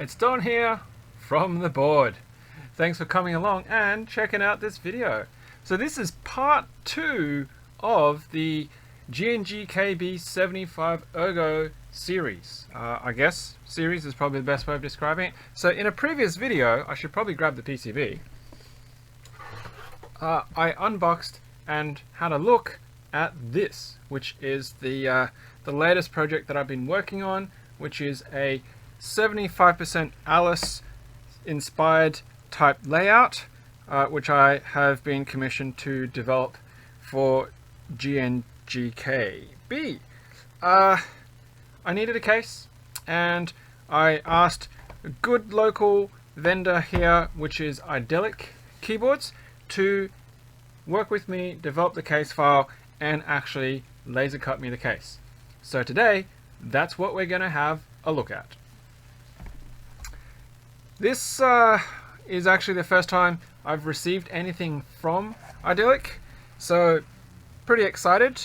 It's Don here from the board. Thanks for coming along and checking out this video. So this is part 2 of the GNGKB75 Ergo series. I guess series is probably the best way of describing it. So in a previous video, I should probably grab the PCB. I unboxed and had a look at this, which is the latest project that I've been working on, which is a 75% Alice inspired type layout, which I have been commissioned to develop for GNGKB. I needed a case, and I asked a good local vendor here, which is Idyllic keyboards, to work with me, develop the case file, and actually laser cut me the case. So today, that's what we're going to have a look at. This is actually the first time I've received anything from Idyllic, so pretty excited.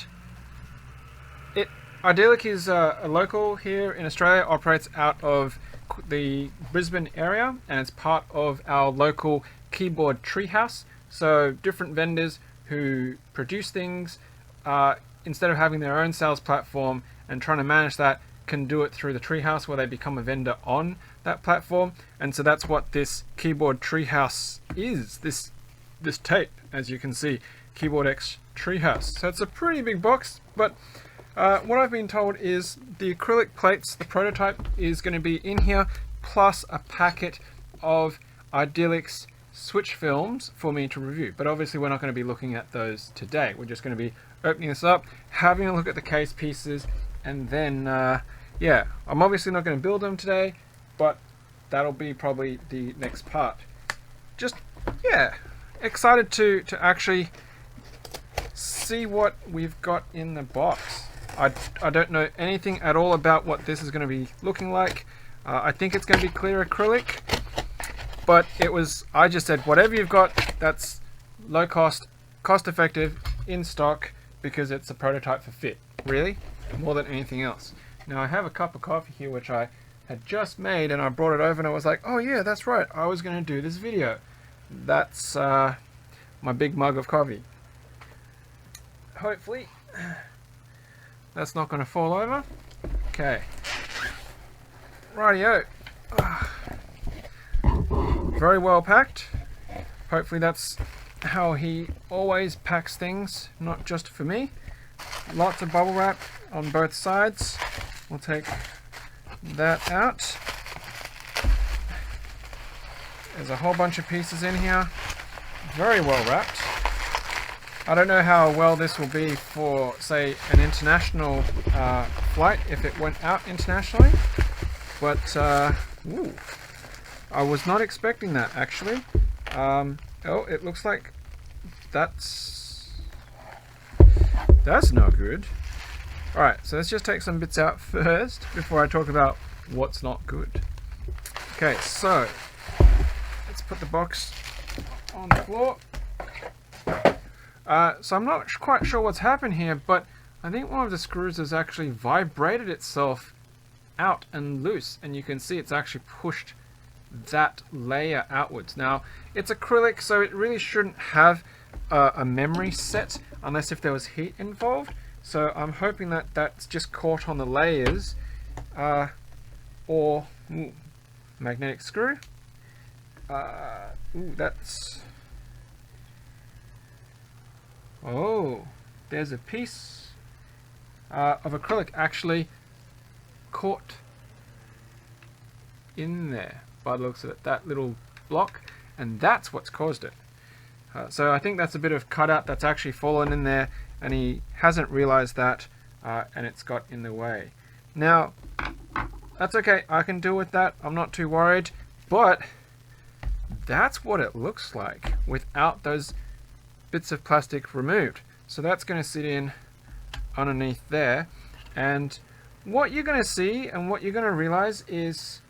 Idyllic is a local here in Australia, operates out of the Brisbane area, and it's part of our local keyboard treehouse. So different vendors who produce things, instead of having their own sales platform and trying to manage that, can do it through the treehouse where they become a vendor on that platform. And so that's what this keyboard treehouse is, this tape, as you can see, Keyboard X treehouse. So it's a pretty big box, but what I've been told is the acrylic plates, the prototype, is going to be in here, plus a packet of Idyllic's switch films for me to review. But obviously we're not going to be looking at those today. We're just going to be opening this up, having a look at the case pieces, and then yeah, I'm obviously not going to build them today, but that'll be probably the next part. Just, yeah, excited to actually see what we've got in the box. I don't know anything at all about what this is going to be looking like. I think it's going to be clear acrylic, but I just said whatever you've got that's low cost, cost effective, in stock, because it's a prototype for fit, really, more than anything else. Now I have a cup of coffee here which I had just made, and I brought it over and I was like, oh yeah, that's right, I was going to do this video. That's my big mug of coffee. Hopefully that's not going to fall over. Okay, rightio. Very well packed. Hopefully that's how he always packs things, not just for me. Lots of bubble wrap on both sides. We'll take that out. There's a whole bunch of pieces in here. Very well wrapped. I don't know how well this will be for, say, an international flight, if it went out internationally. But, ooh, I was not expecting that, actually. Oh, it looks like that's not good. Alright, so let's just take some bits out first before I talk about what's not good. Okay, so let's put the box on the floor. So I'm not quite sure what's happened here, but I think one of the screws has actually vibrated itself out and loose, and you can see it's actually pushed that layer outwards. Now, it's acrylic, so it really shouldn't have a memory set unless if there was heat involved. So I'm hoping that that's just caught on the layers, or magnetic screw. That's... Oh, there's a piece of acrylic actually caught in there by the looks of it, that little block, and that's what's caused it. So I think that's a bit of cutout that's actually fallen in there, and he hasn't realized that, and it's got in the way. Now, that's okay, I can deal with that, I'm not too worried, but that's what it looks like without those bits of plastic removed. So that's going to sit in underneath there, and what you're going to see and what you're going to realize is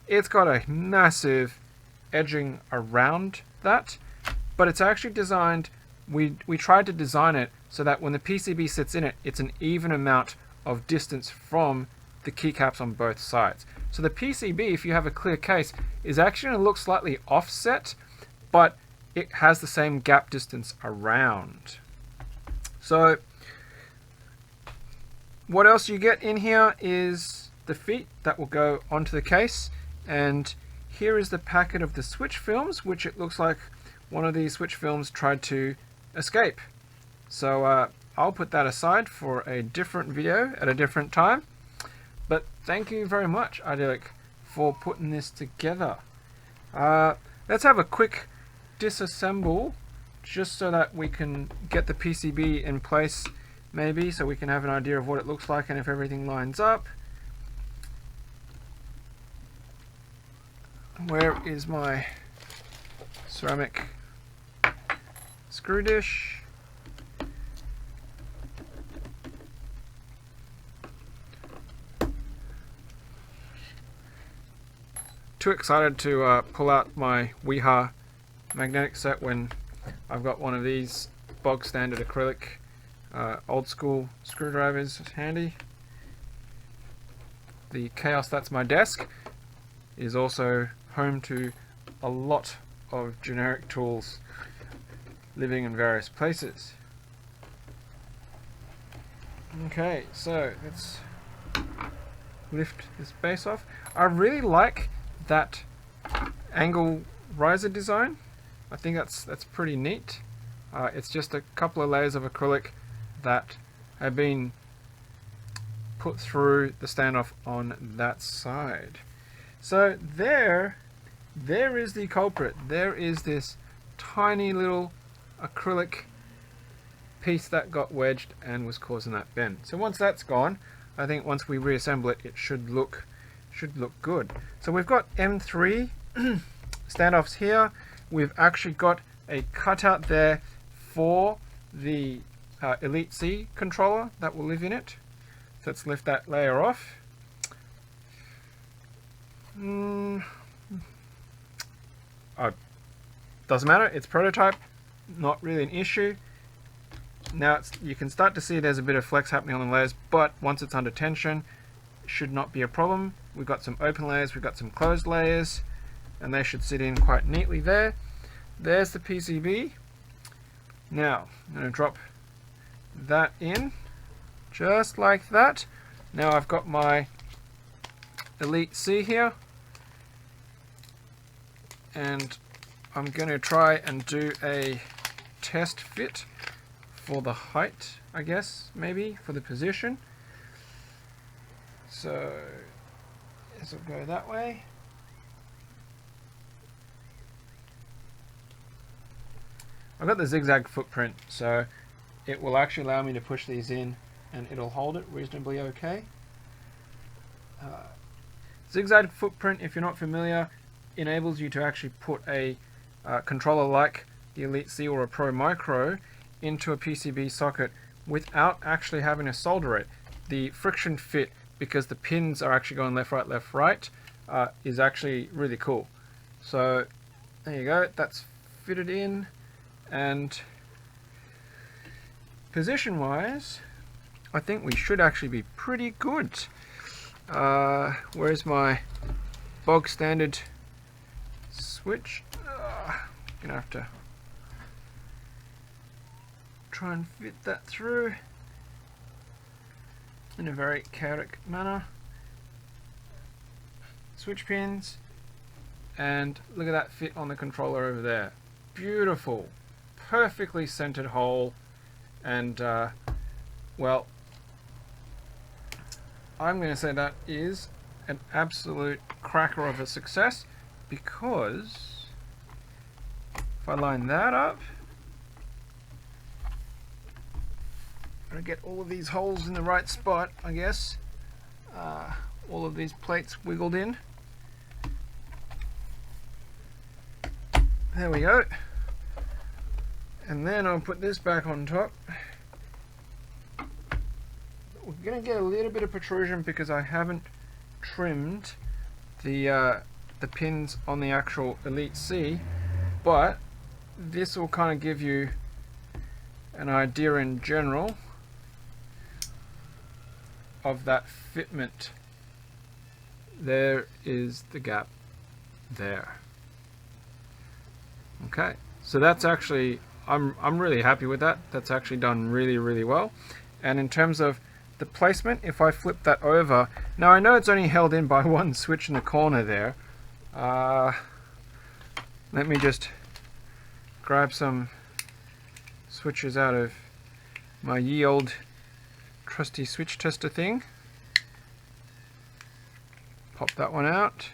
it's got a massive edging around that, but it's actually designed, we tried to design it so that when the PCB sits in it, it's an even amount of distance from the keycaps on both sides. So the PCB, if you have a clear case, is actually going to look slightly offset, but it has the same gap distance around. So what else you get in here is the feet that will go onto the case, and here is the packet of the switch films, which it looks like one of these switch films tried to escape. So I'll put that aside for a different video at a different time. But thank you very much, Idyllic, for putting this together. Let's have a quick disassemble, just so that we can get the PCB in place, maybe, so we can have an idea of what it looks like and if everything lines up. Where is my ceramic screw dish? Too excited to pull out my Weha magnetic set when I've got one of these bog standard acrylic old school screwdrivers handy. The Chaos That's My Desk is also home to a lot of generic tools living in various places. Okay, so let's lift this base off. I really like that angle riser design. I think that's pretty neat. It's just a couple of layers of acrylic that have been put through the standoff on that side. So there is the culprit. There is this tiny little acrylic piece that got wedged and was causing that bend. So once that's gone, I think once we reassemble it, it should look good. So we've got M3 standoffs here. We've actually got a cutout there for the Elite C controller that will live in it. So let's lift that layer off. Doesn't matter, it's prototype, not really an issue. Now you can start to see there's a bit of flex happening on the layers, but once it's under tension, it should not be a problem. We've got some open layers, we've got some closed layers, and they should sit in quite neatly there. There's the PCB. Now I'm going to drop that in just like that. Now I've got my Elite C here, and I'm going to try and do a test fit for the height, I guess, maybe for the position. So this will go that way. I've got the zigzag footprint, so it will actually allow me to push these in and it'll hold it reasonably okay. Zigzag footprint, if you're not familiar, enables you to actually put a controller like the Elite C or a Pro Micro into a PCB socket without actually having to solder it. The friction fit, because the pins are actually going left, right, is actually really cool. So there you go, that's fitted in, and position wise I think we should actually be pretty good. Where's my bog standard switch? Gonna have to try and fit that through in a very chaotic manner. Switch pins, and look at that fit on the controller over there. Beautiful, perfectly centered hole, and well, I'm going to say that is an absolute cracker of a success, because if I line that up, I'm going to get all of these holes in the right spot, I guess. All of these plates wiggled in. There we go. And then I'll put this back on top. We're going to get a little bit of protrusion because I haven't trimmed the pins on the actual Elite C, but this will kind of give you an idea in general of that fitment there is the gap there. Okay, so that's actually, I'm really happy with that. That's actually done really, really well. And in terms of the placement, if I flip that over, now I know it's only held in by one switch in the corner there. Let me just grab some switches out of my ye old trusty switch tester thing. Pop that one out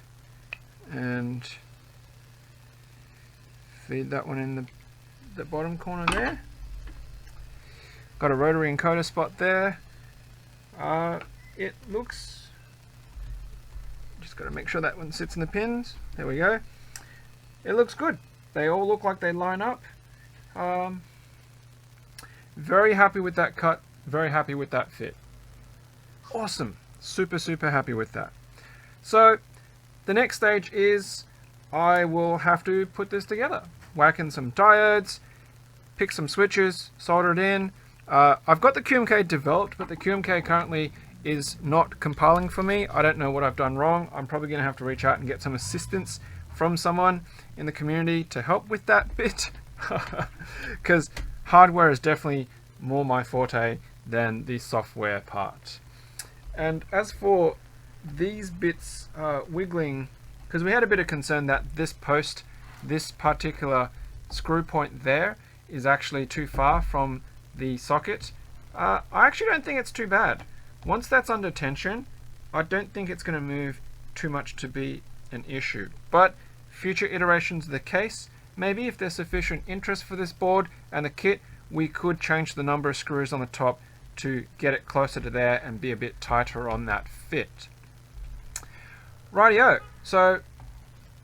and feed that one in the bottom corner there. Got a rotary encoder spot there. It looks, just got to make sure that one sits in the pins. There we go. It looks good. They all look like they line up. Very happy with that cut. Very happy with that fit. Awesome. Super, super happy with that. So the next stage is I will have to put this together. Whack in some diodes, pick some switches, solder it in. I've got the QMK developed, but the QMK currently is not compiling for me. I don't know what I've done wrong. I'm probably going to have to reach out and get some assistance from someone in the community to help with that bit. Because hardware is definitely more my forte than the software part. And as for these bits wiggling, because we had a bit of concern that this post, this particular screw point there, is actually too far from the socket. I actually don't think it's too bad. Once that's under tension, I don't think it's going to move too much to be an issue. But future iterations of the case, maybe if there's sufficient interest for this board and the kit, we could change the number of screws on the top to get it closer to there and be a bit tighter on that fit. Rightio, so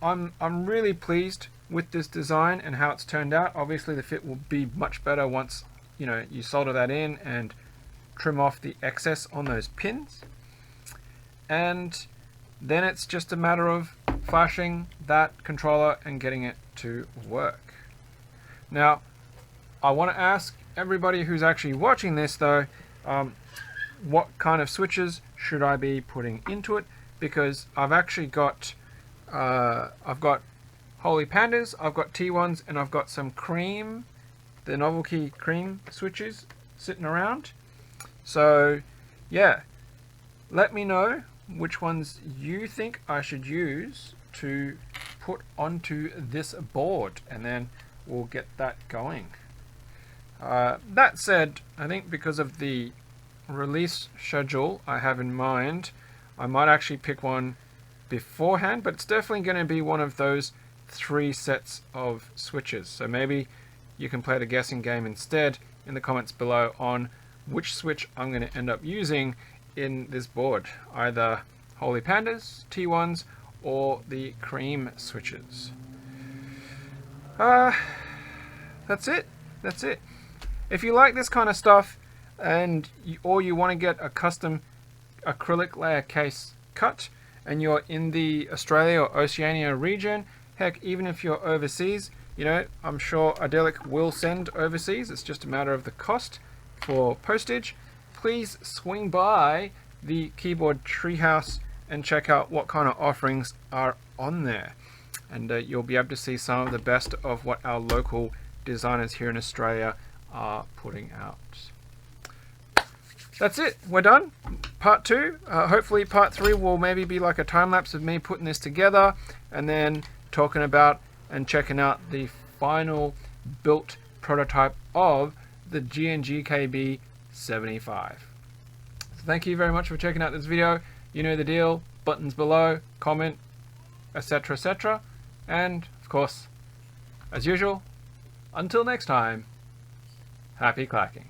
I'm really pleased with this design and how it's turned out. Obviously the fit will be much better once you solder that in and trim off the excess on those pins. And then it's just a matter of flashing that controller and getting it to work. Now, I want to ask everybody who's actually watching this though, what kind of switches should I be putting into it? Because I've actually got, I've got Holy Pandas, I've got T1s, and I've got some cream, the Novelty cream switches sitting around. So yeah, let me know which ones you think I should use to put onto this board, and then we'll get that going. That said, I think because of the release schedule I have in mind, I might actually pick one beforehand, but it's definitely going to be one of those 3 sets of switches. So maybe you can play the guessing game instead in the comments below on which switch I'm going to end up using in this board. Either Holy Pandas, T1s, or the cream switches. That's it. That's it. If you like this kind of stuff and or you want to get a custom acrylic layer case cut and you're in the Australia or Oceania region, heck, even if you're overseas, I'm sure Idyllic will send overseas. It's just a matter of the cost for postage. Please swing by the Keyboard Treehouse and check out what kind of offerings are on there. And you'll be able to see some of the best of what our local designers here in Australia are putting out. That's it. We're done. Part 2. Hopefully part 3 will maybe be like a time lapse of me putting this together and then talking about and checking out the final built prototype of the GNGKB75. So thank you very much for checking out this video. You know the deal. Buttons below, comment, etc, etc. And of course, as usual, until next time, happy clacking.